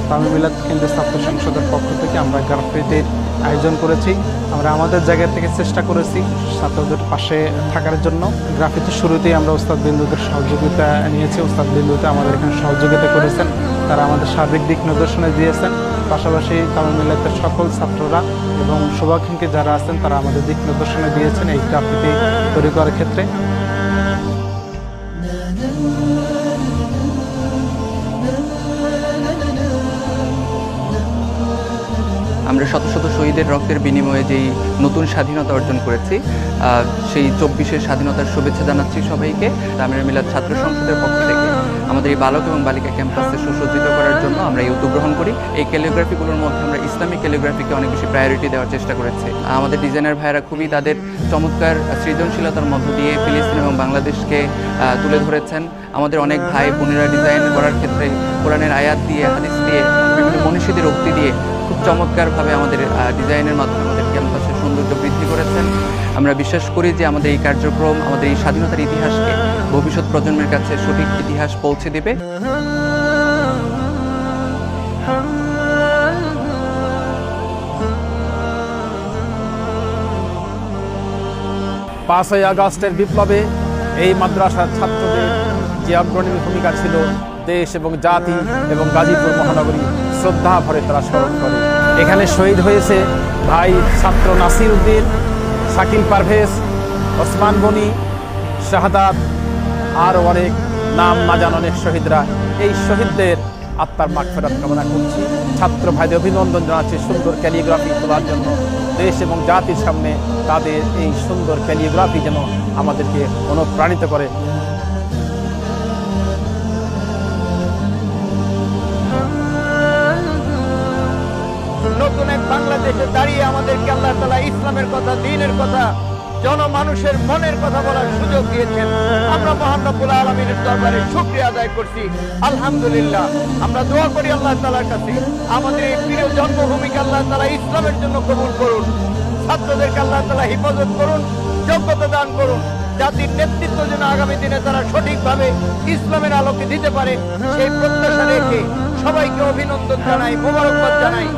তামিল মিলাদ কেন্দ্রীয় ছাত্র সংসদের পক্ষ থেকে আমরা গ্রাফিতির আয়োজন করেছি। আমরা আমাদের জায়গা থেকে চেষ্টা করেছি ছাত্রদের পাশে থাকার জন্য। গ্রাফিতির শুরুতেই আমরা ওস্তাদ বিন্দুদের সহযোগিতা নিয়েছি। ওস্তাদ বিন্দুতে আমাদের এখানে সহযোগিতা করেছেন, তারা আমাদের সার্বিক দিক নির্দেশনা দিয়েছেন। পাশাপাশি তামিল মিলাদের সকল ছাত্ররা এবং শুভাকাঙ্ক্ষী যারা আছেন তারা আমাদের দিক নির্দেশনা দিয়েছেন এই গ্রাফিতি তৈরি করার ক্ষেত্রে। আমরা শত শত শহীদের রক্তের বিনিময়ে যেই নতুন স্বাধীনতা অর্জন করেছি, সেই 24-এর স্বাধীনতার শুভেচ্ছা জানাচ্ছি সবাইকে। তামিল মিলাদ ছাত্র সংসদের পক্ষ থেকে আমাদের এই বালক এবং বালিকা ক্যাম্পাসে সুসজ্জিত করার জন্য আমরা এই উদ্যোগ গ্রহণ করি। এই ক্যালিগ্রাফিগুলোর মধ্যে আমরা ইসলামিক ক্যালিগ্রাফিকে অনেক বেশি প্রায়োরিটি দেওয়ার চেষ্টা করেছি। আমাদের ডিজাইনার ভাইয়েরা খুবই তাদের চমৎকার সৃজনশীলতার মধ্য দিয়ে ফিলিস্তিন এবং বাংলাদেশকে তুলে ধরেছেন। আমাদের অনেক ভাই বোনেরা ডিজাইন করার ক্ষেত্রে কোরআনের আয়াত দিয়ে, হাদিস দিয়ে, বিভিন্ন মনীষীদের উক্তি দিয়ে খুব চমৎকারভাবে আমাদের ডিজাইনের মাধ্যমে আমাদের ক্যাম্পাসের সৌন্দর্য বৃদ্ধি করেছেন। আমরা বিশ্বাস করি যে আমাদের এই কার্যক্রম আমাদের এই স্বাধীনতার ইতিহাসকে ভবিষ্যৎ প্রজন্মের কাছে সঠিক ইতিহাস পৌঁছে দেবে। 5ই আগস্টের বিপ্লবে এই মাদ্রাসার ছাত্রদের যে অগ্রণী ভূমিকা ছিল, দেশ এবং জাতি এবং গাজীপুর মহানগরী শ্রদ্ধা ভরে তারা স্মরণ করে। এখানে শহীদ হয়েছে ভাই ছাত্র নাসির উদ্দিন, শাকিল পারভেজ, ওসমান গনি, শাহাদাত, আরও অনেক নাম না জানা অনেক শহীদরা। এই শহীদদের আত্মার মাগফিরাত কামনা করছি। ছাত্র ভাইদের অভিনন্দন জানাচ্ছি সুন্দর ক্যালিগ্রাফি তোলার জন্য। দেশ এবং জাতির সামনে তাদের এই সুন্দর ক্যালিগ্রাফি যেন আমাদেরকে অনুপ্রাণিত করে। নতুন এক বাংলাদেশে দাঁড়িয়ে আমাদেরকে আল্লাহ তাআলা ইসলামের কথা, দ্বীনের কথা, জনমানুষের মনের কথা বলার সুযোগ দিয়েছেন। আমরা মহান রব্বুল আলামিনের দরবারে শুকরিয়া আদায় করছি, আলহামদুলিল্লাহ। আমরা দোয়া করি আল্লাহ তাআলার কাছে আমাদের এই প্রিয় জন্মভূমিকে আল্লাহ তাআলা ইসলামের জন্য কবুল করুন। ছাত্রদেরকে আল্লাহ তাআলা হেফাজত করুন, যোগ্যতা দান করুন। জাতির নেতৃত্ব যেন আগামী দিনে তারা সঠিকভাবে ইসলামের আলোকে দিতে পারে, সেই প্রত্যাশা রেখে সবাইকে অভিনন্দন জানাই, মোবারকবাদ জানাই।